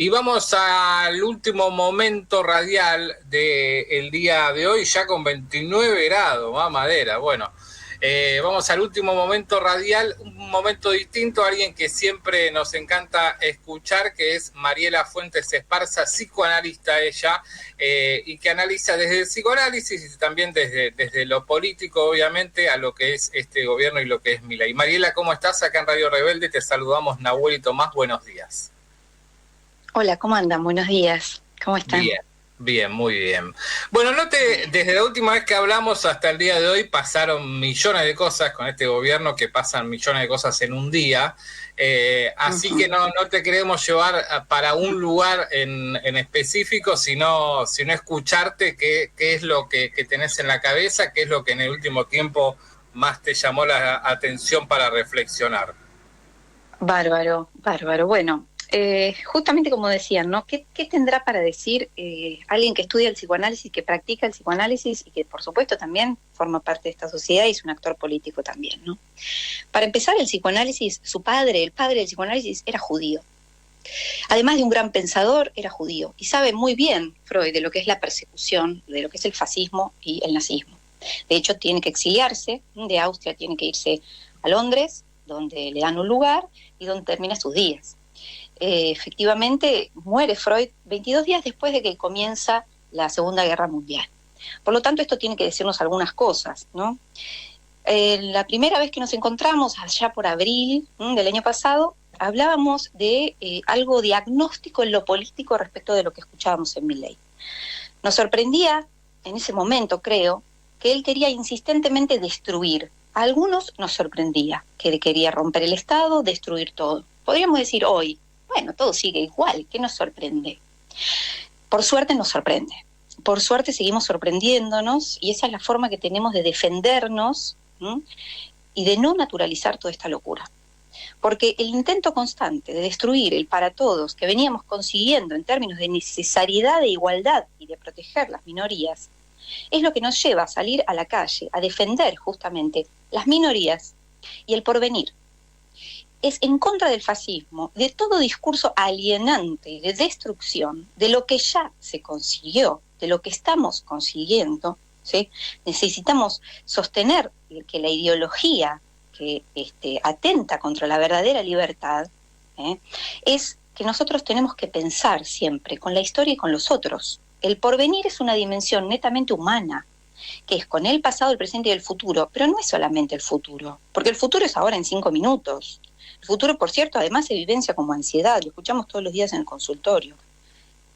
Y vamos al último momento radial del día de hoy, ya con 29 grados, mamadera. Bueno, vamos al último momento radial, un momento distinto, alguien que siempre nos encanta escuchar, que es Mariela Fuentes Esparza, psicoanalista ella, y que analiza desde el psicoanálisis y también desde lo político, obviamente, a lo que es este gobierno y lo que es Milei. Mariela, ¿cómo estás? Acá en Radio Rebelde te saludamos Nahuel y Tomás, buenos días. Hola, ¿cómo andan? Buenos días. ¿Cómo están? Bien, muy bien. Bueno, desde la última vez que hablamos hasta el día de hoy pasaron millones de cosas con este gobierno, que pasan millones de cosas en un día, así que no te queremos llevar para un lugar en específico, sino escucharte qué es lo que tenés en la cabeza, qué es lo que en el último tiempo más te llamó la atención para reflexionar. Bárbaro. Bueno, justamente como decían, ¿no? ¿Qué tendrá para decir alguien que estudia el psicoanálisis, que practica el psicoanálisis y que por supuesto también forma parte de esta sociedad y es un actor político también, ¿no? Para empezar, el psicoanálisis, el padre del psicoanálisis era judío. Además de un gran pensador, era judío y sabe muy bien Freud de lo que es la persecución, de lo que es el fascismo y el nazismo. De hecho, tiene que exiliarse de Austria, tiene que irse a Londres, donde le dan un lugar y donde termina sus días. Efectivamente, muere Freud 22 días después de que comienza la Segunda Guerra Mundial. Por lo tanto, esto tiene que decirnos algunas cosas, ¿no? La primera vez que nos encontramos, allá por abril del año pasado, hablábamos de algo diagnóstico en lo político respecto de lo que escuchábamos en Milei. Nos sorprendía, en ese momento creo, que él quería insistentemente destruir. A algunos nos sorprendía que quería romper el Estado, destruir todo. Podríamos decir hoy, bueno, todo sigue igual, ¿qué nos sorprende? Por suerte nos sorprende. Por suerte seguimos sorprendiéndonos y esa es la forma que tenemos de defendernos y de no naturalizar toda esta locura. Porque el intento constante de destruir el para todos que veníamos consiguiendo en términos de necesariedad de igualdad y de proteger las minorías es lo que nos lleva a salir a la calle, a defender justamente las minorías y el porvenir. Es en contra del fascismo, de todo discurso alienante, de destrucción, de lo que ya se consiguió, de lo que estamos consiguiendo, ¿sí? Necesitamos sostener que la ideología que atenta contra la verdadera libertad, es que nosotros tenemos que pensar siempre con la historia y con los otros. El porvenir es una dimensión netamente humana, que es con el pasado, el presente y el futuro, pero no es solamente el futuro, porque el futuro es ahora en 5 minutos. El futuro, por cierto, además se vivencia como ansiedad, lo escuchamos todos los días en el consultorio.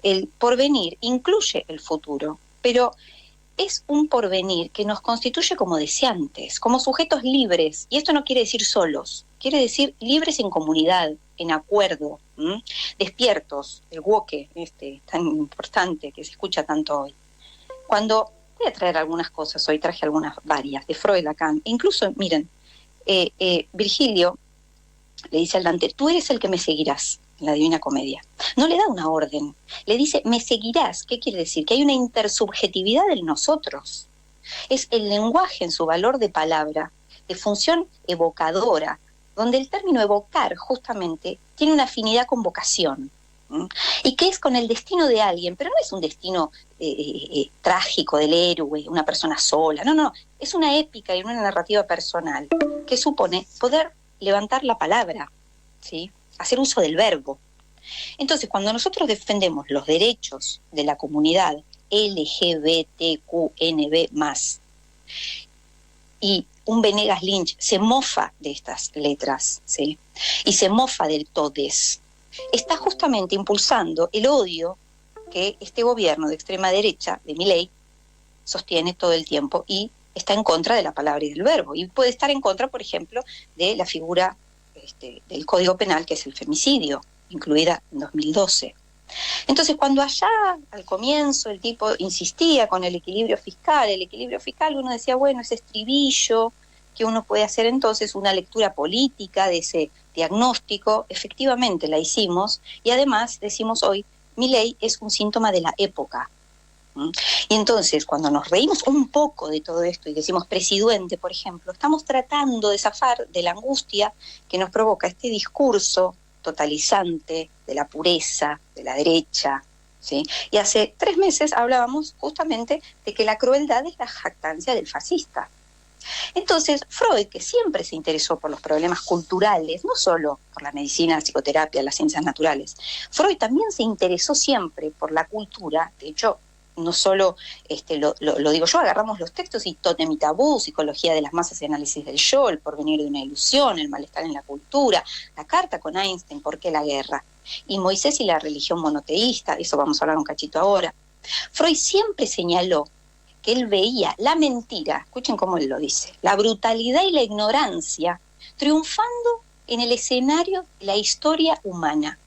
El porvenir incluye el futuro, pero es un porvenir que nos constituye como deseantes, como sujetos libres, y esto no quiere decir solos, quiere decir libres en comunidad, en acuerdo, despiertos, el woke tan importante que se escucha tanto hoy. Cuando voy a traer algunas cosas, hoy traje varias, de Freud, Lacan, incluso, miren, Virgilio le dice al Dante, tú eres el que me seguirás, en la Divina Comedia. No le da una orden, le dice, me seguirás. ¿Qué quiere decir? Que hay una intersubjetividad en nosotros. Es el lenguaje en su valor de palabra, de función evocadora, donde el término evocar justamente tiene una afinidad con vocación, y que es con el destino de alguien, pero no es un destino trágico del héroe, una persona sola, no, es una épica y una narrativa personal que supone poder levantar la palabra, ¿sí? Hacer uso del verbo. Entonces, cuando nosotros defendemos los derechos de la comunidad LGBTQNB+, y un Venegas Lynch se mofa de estas letras, ¿sí? Y se mofa del todes, está justamente impulsando el odio que este gobierno de extrema derecha, de Milei, sostiene todo el tiempo y está en contra de la palabra y del verbo. Y puede estar en contra, por ejemplo, de la figura del Código Penal, que es el femicidio, incluida en 2012. Entonces, cuando allá, al comienzo, el tipo insistía con el equilibrio fiscal, uno decía, bueno, ese estribillo que uno puede hacer entonces una lectura política de ese diagnóstico, efectivamente la hicimos, y además decimos hoy, Milei es un síntoma de la época. Y entonces, cuando nos reímos un poco de todo esto y decimos presidente, por ejemplo, estamos tratando de zafar de la angustia que nos provoca este discurso totalizante, de la pureza, de la derecha, ¿sí? Y hace 3 meses hablábamos justamente de que la crueldad es la jactancia del fascista. Entonces, Freud, que siempre se interesó por los problemas culturales, no solo por la medicina, la psicoterapia, las ciencias naturales, Freud también se interesó siempre por la cultura. De hecho, no solo lo digo yo, agarramos los textos y Tótem y Tabú, Psicología de las masas y análisis del yo, El porvenir de una ilusión, El malestar en la cultura, la carta con Einstein, ¿Por qué la guerra? Y Moisés y la religión monoteísta, eso vamos a hablar un cachito ahora. Freud siempre señaló que él veía la mentira, escuchen cómo él lo dice, la brutalidad y la ignorancia triunfando en el escenario de la historia humana.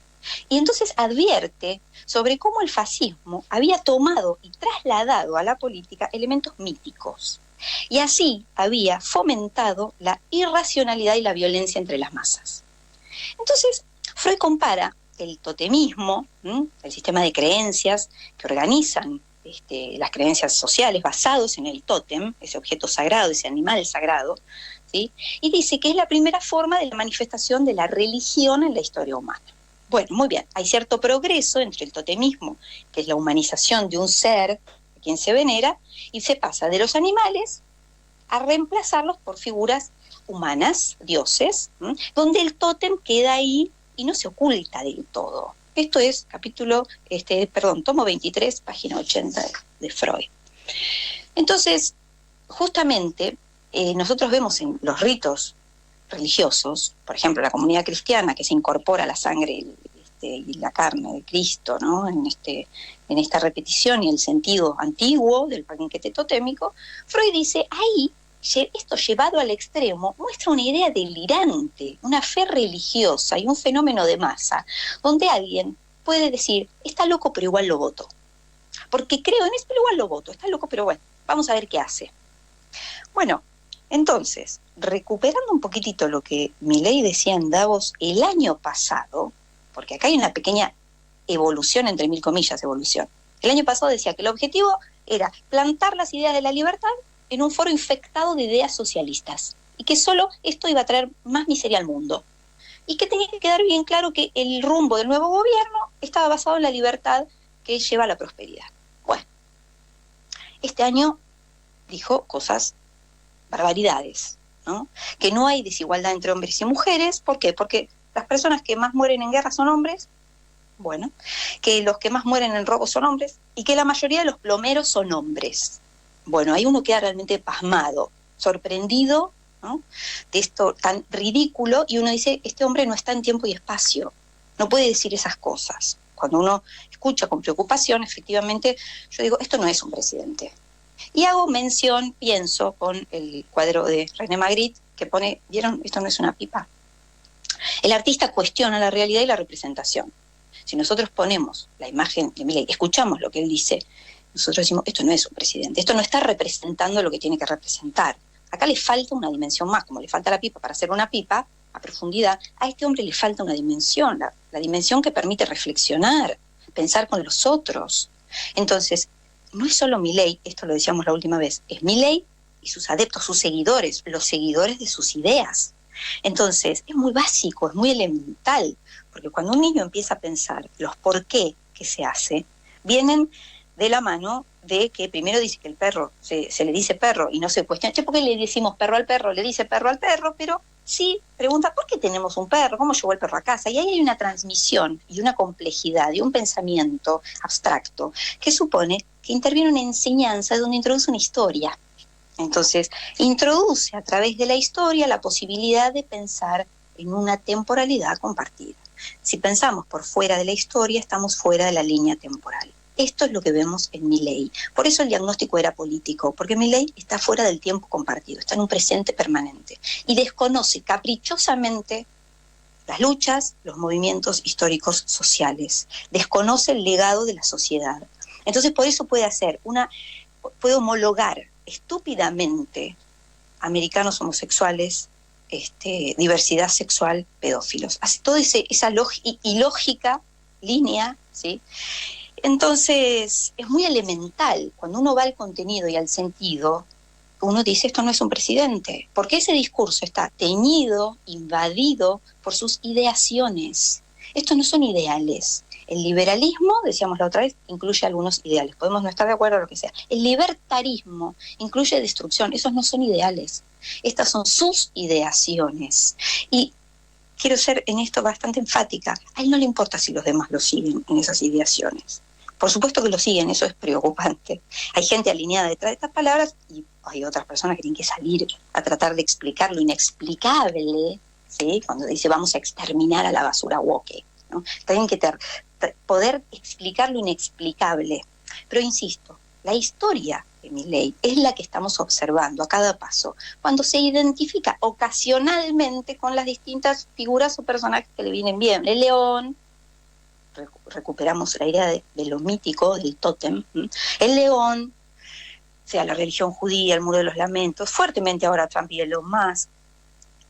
Y entonces advierte sobre cómo el fascismo había tomado y trasladado a la política elementos míticos. Y así había fomentado la irracionalidad y la violencia entre las masas. Entonces, Freud compara el totemismo, el sistema de creencias que organizan las creencias sociales basados en el tótem, ese objeto sagrado, ese animal sagrado, ¿sí? Y dice que es la primera forma de la manifestación de la religión en la historia humana. Bueno, muy bien, hay cierto progreso entre el totemismo, que es la humanización de un ser a quien se venera, y se pasa de los animales a reemplazarlos por figuras humanas, dioses, donde el tótem queda ahí y no se oculta del todo. Esto es tomo 23, página 80 de Freud. Entonces, justamente, nosotros vemos en los ritos religiosos, por ejemplo, la comunidad cristiana que se incorpora la sangre y la carne de Cristo, ¿no? en esta repetición y el sentido antiguo del banquete totémico, Freud dice, ahí, esto llevado al extremo, muestra una idea delirante, una fe religiosa y un fenómeno de masa, donde alguien puede decir, está loco pero igual lo voto, porque creo en esto pero igual lo voto, está loco pero bueno, vamos a ver qué hace. Bueno, entonces, recuperando un poquitito lo que Milei decía en Davos el año pasado, porque acá hay una pequeña evolución, entre mil comillas, evolución. El año pasado decía que el objetivo era plantar las ideas de la libertad en un foro infectado de ideas socialistas, y que solo esto iba a traer más miseria al mundo. Y que tenía que quedar bien claro que el rumbo del nuevo gobierno estaba basado en la libertad que lleva a la prosperidad. Bueno, este año dijo cosas, barbaridades, ¿no? Que no hay desigualdad entre hombres y mujeres. ¿Por qué? Porque las personas que más mueren en guerra son hombres, bueno, que los que más mueren en robo son hombres, y que la mayoría de los plomeros son hombres. Bueno, ahí uno queda realmente pasmado, sorprendido, ¿no?, de esto tan ridículo, y uno dice, este hombre no está en tiempo y espacio, no puede decir esas cosas. Cuando uno escucha con preocupación, efectivamente, yo digo, esto no es un presidente. Y hago mención, pienso, con el cuadro de René Magritte, que pone, ¿vieron? Esto no es una pipa. El artista cuestiona la realidad y la representación. Si nosotros ponemos la imagen de Milei, escuchamos lo que él dice, nosotros decimos, esto no es un presidente, esto no está representando lo que tiene que representar. Acá le falta una dimensión más, como le falta la pipa para hacer una pipa a profundidad, a este hombre le falta una dimensión, la dimensión que permite reflexionar, pensar con los otros. Entonces, no es solo Milei, esto lo decíamos la última vez, es Milei y sus adeptos, sus seguidores, los seguidores de sus ideas. Entonces, es muy básico, es muy elemental, porque cuando un niño empieza a pensar los por qué que se hace, vienen de la mano de que primero dice que el perro, se le dice perro y no se cuestiona, ¿por qué le decimos perro al perro? Le dice perro al perro, pero sí pregunta, ¿por qué tenemos un perro? ¿Cómo llegó el perro a casa? Y ahí hay una transmisión y una complejidad y un pensamiento abstracto que supone que interviene una enseñanza donde introduce una historia. Entonces, introduce a través de la historia la posibilidad de pensar en una temporalidad compartida. Si pensamos por fuera de la historia, estamos fuera de la línea temporal. Esto es lo que vemos en Milei. Por eso el diagnóstico era político, porque Milei está fuera del tiempo compartido, está en un presente permanente y desconoce caprichosamente las luchas, los movimientos históricos sociales, desconoce el legado de la sociedad. Entonces, por eso puede homologar estúpidamente americanos homosexuales, diversidad sexual, pedófilos. Hace toda esa ilógica línea, ¿sí? Entonces, es muy elemental. Cuando uno va al contenido y al sentido, uno dice, esto no es un presidente, porque ese discurso está teñido, invadido por sus ideaciones. Estos no son ideales. El liberalismo, decíamos la otra vez, incluye algunos ideales. Podemos no estar de acuerdo o lo que sea. El libertarismo incluye destrucción. Esos no son ideales. Estas son sus ideaciones. Y quiero ser en esto bastante enfática. A él no le importa si los demás lo siguen en esas ideaciones. Por supuesto que lo siguen, eso es preocupante. Hay gente alineada detrás de estas palabras y hay otras personas que tienen que salir a tratar de explicar lo inexplicable, ¿sí? Cuando dice vamos a exterminar a la basura woke, ¿no? Tienen que poder explicar lo inexplicable. Pero insisto, la historia de Milei es la que estamos observando a cada paso, cuando se identifica ocasionalmente con las distintas figuras o personajes que le vienen bien. El león, recuperamos la idea de lo mítico, del tótem, el león, sea la religión judía, el muro de los lamentos, fuertemente ahora Trump y Elon Musk.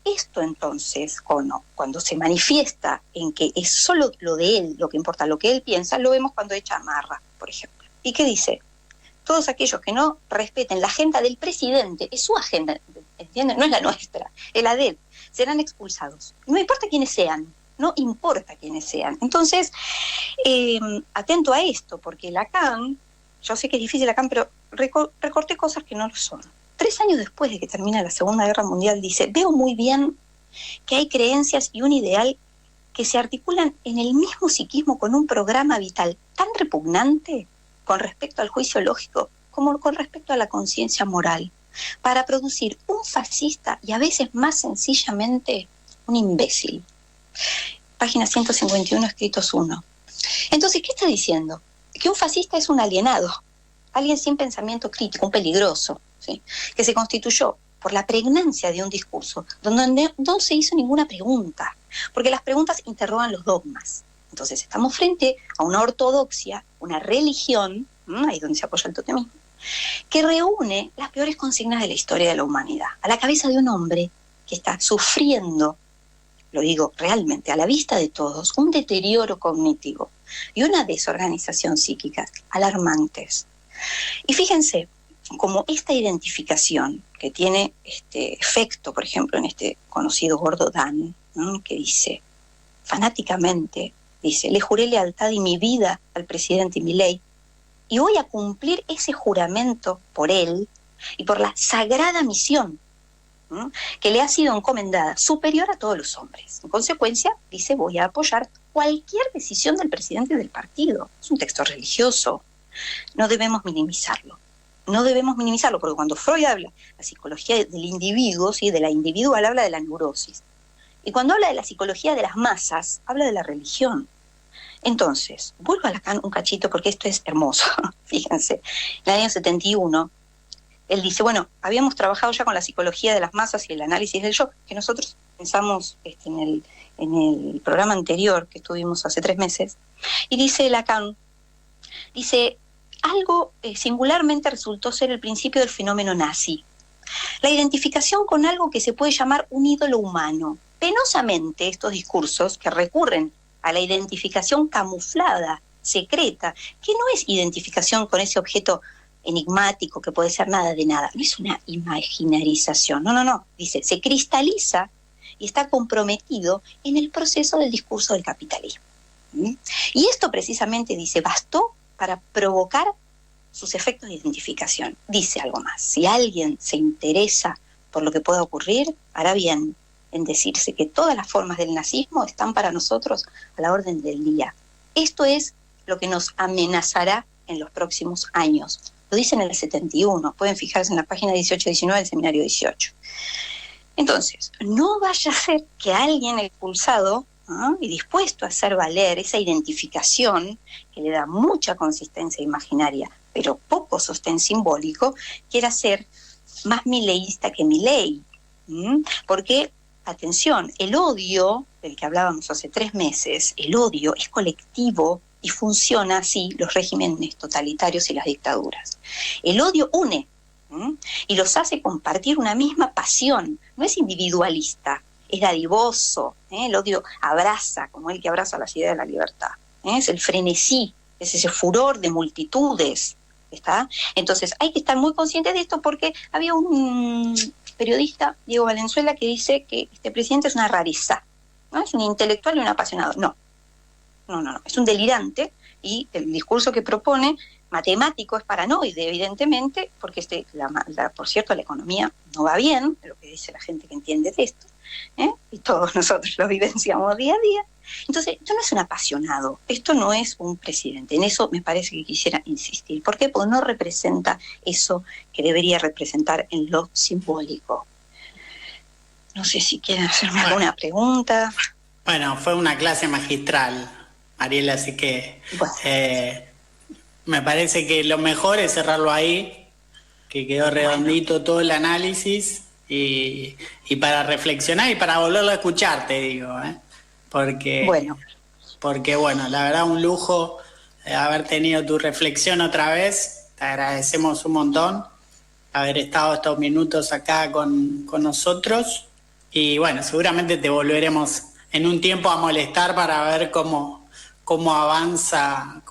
Esto entonces, cuando se manifiesta en que es solo lo de él, lo que importa, lo que él piensa, lo vemos cuando echa amarra, por ejemplo. ¿Y qué dice? Todos aquellos que no respeten la agenda del presidente, es su agenda, ¿entienden? No es la nuestra, es la de él, serán expulsados. No importa quiénes sean, no importa quiénes sean. Entonces, atento a esto, porque Lacan, yo sé que es difícil Lacan, pero recorté cosas que no lo son. 3 años después de que termina la Segunda Guerra Mundial, dice, veo muy bien que hay creencias y un ideal que se articulan en el mismo psiquismo con un programa vital tan repugnante con respecto al juicio lógico como con respecto a la conciencia moral, para producir un fascista y a veces más sencillamente un imbécil. Página 151, escritos 1. Entonces, ¿qué está diciendo? Que un fascista es un alienado, alguien sin pensamiento crítico, un peligroso, ¿sí? Que se constituyó por la pregnancia de un discurso donde no se hizo ninguna pregunta, porque las preguntas interrogan los dogmas. Entonces estamos frente a una ortodoxia, una religión, ahí donde se apoya el totemismo, que reúne las peores consignas de la historia de la humanidad, a la cabeza de un hombre que está sufriendo, lo digo realmente, a la vista de todos, un deterioro cognitivo y una desorganización psíquica alarmantes. Y fíjense, como esta identificación que tiene este efecto, por ejemplo, en este conocido gordo Dan, ¿no? Que dice, fanáticamente, dice, le juré lealtad y mi vida al presidente Milei, y voy a cumplir ese juramento por él y por la sagrada misión, ¿no? Que le ha sido encomendada, superior a todos los hombres. En consecuencia, dice, voy a apoyar cualquier decisión del presidente del partido. Es un texto religioso. No debemos minimizarlo. No debemos minimizarlo, porque cuando Freud habla de la psicología del individuo, ¿sí? De la individual, habla de la neurosis. Y cuando habla de la psicología de las masas, habla de la religión. Entonces, vuelvo a Lacan un cachito porque esto es hermoso. Fíjense, en el año 71, él dice, bueno, habíamos trabajado ya con la psicología de las masas y el análisis del yo, que nosotros pensamos en el programa anterior que tuvimos hace 3 meses, y dice Lacan, dice, algo singularmente resultó ser el principio del fenómeno nazi. La identificación con algo que se puede llamar un ídolo humano. Penosamente estos discursos que recurren a la identificación camuflada, secreta, que no es identificación con ese objeto enigmático que puede ser nada de nada, no es una imaginarización, no, dice, se cristaliza y está comprometido en el proceso del discurso del capitalismo. Y esto precisamente, dice, bastó para provocar sus efectos de identificación. Dice algo más, si alguien se interesa por lo que pueda ocurrir, hará bien en decirse que todas las formas del nazismo están para nosotros a la orden del día. Esto es lo que nos amenazará en los próximos años. Lo dice en el 71, pueden fijarse en la página 18-19 del seminario 18. Entonces, no vaya a ser que alguien expulsado, ¿no? Y dispuesto a hacer valer esa identificación que le da mucha consistencia imaginaria, pero poco sostén simbólico, quiera ser más mileísta que Milei. Porque, atención, el odio del que hablábamos hace 3 meses, el odio es colectivo y funciona así los regímenes totalitarios y las dictaduras. El odio une y los hace compartir una misma pasión, no es individualista, es dadivoso, el odio abraza, como el que abraza las ideas de la libertad, es el frenesí, es ese furor de multitudes, ¿está? Entonces hay que estar muy conscientes de esto porque había un periodista, Diego Valenzuela, que dice que este presidente es una rareza, ¿no? Es un intelectual y un apasionado. No, no, es un delirante, y el discurso que propone matemático es paranoide, evidentemente, porque por cierto, la economía no va bien, lo que dice la gente que entiende de esto, y todos nosotros lo vivenciamos día a día. Entonces, esto no es un apasionado, esto no es un presidente, en eso me parece que quisiera insistir. ¿Por qué? Porque no representa eso que debería representar en lo simbólico. No sé si quieren hacerme alguna pregunta. Bueno, fue una clase magistral, Mariela, así que me parece que lo mejor es cerrarlo ahí, que quedó redondito todo el análisis, y para reflexionar y para volverlo a escuchar, te digo, porque la verdad un lujo haber tenido tu reflexión otra vez. Te agradecemos un montón haber estado estos minutos acá con nosotros, y bueno, seguramente te volveremos en un tiempo a molestar para ver cómo avanza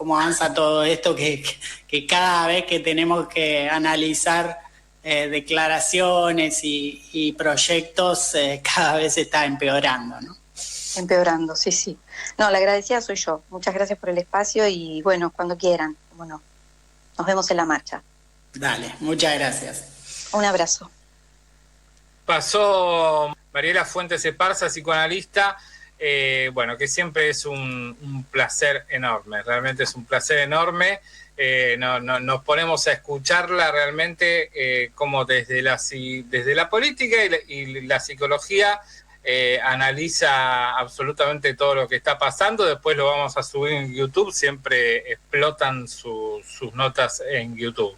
todo esto, que cada vez que tenemos que analizar declaraciones y proyectos, cada vez está empeorando, ¿no? Empeorando, sí. No, la agradecida soy yo. Muchas gracias por el espacio y bueno, cuando quieran, bueno, nos vemos en la marcha. Dale, muchas gracias. Un abrazo. Pasó Mariela Fuentes Esparza, psicoanalista, que siempre es un placer enorme, realmente es un placer enorme. Nos ponemos a escucharla realmente como desde la política y la psicología analiza absolutamente todo lo que está pasando. Después lo vamos a subir en YouTube, siempre explotan sus notas en YouTube.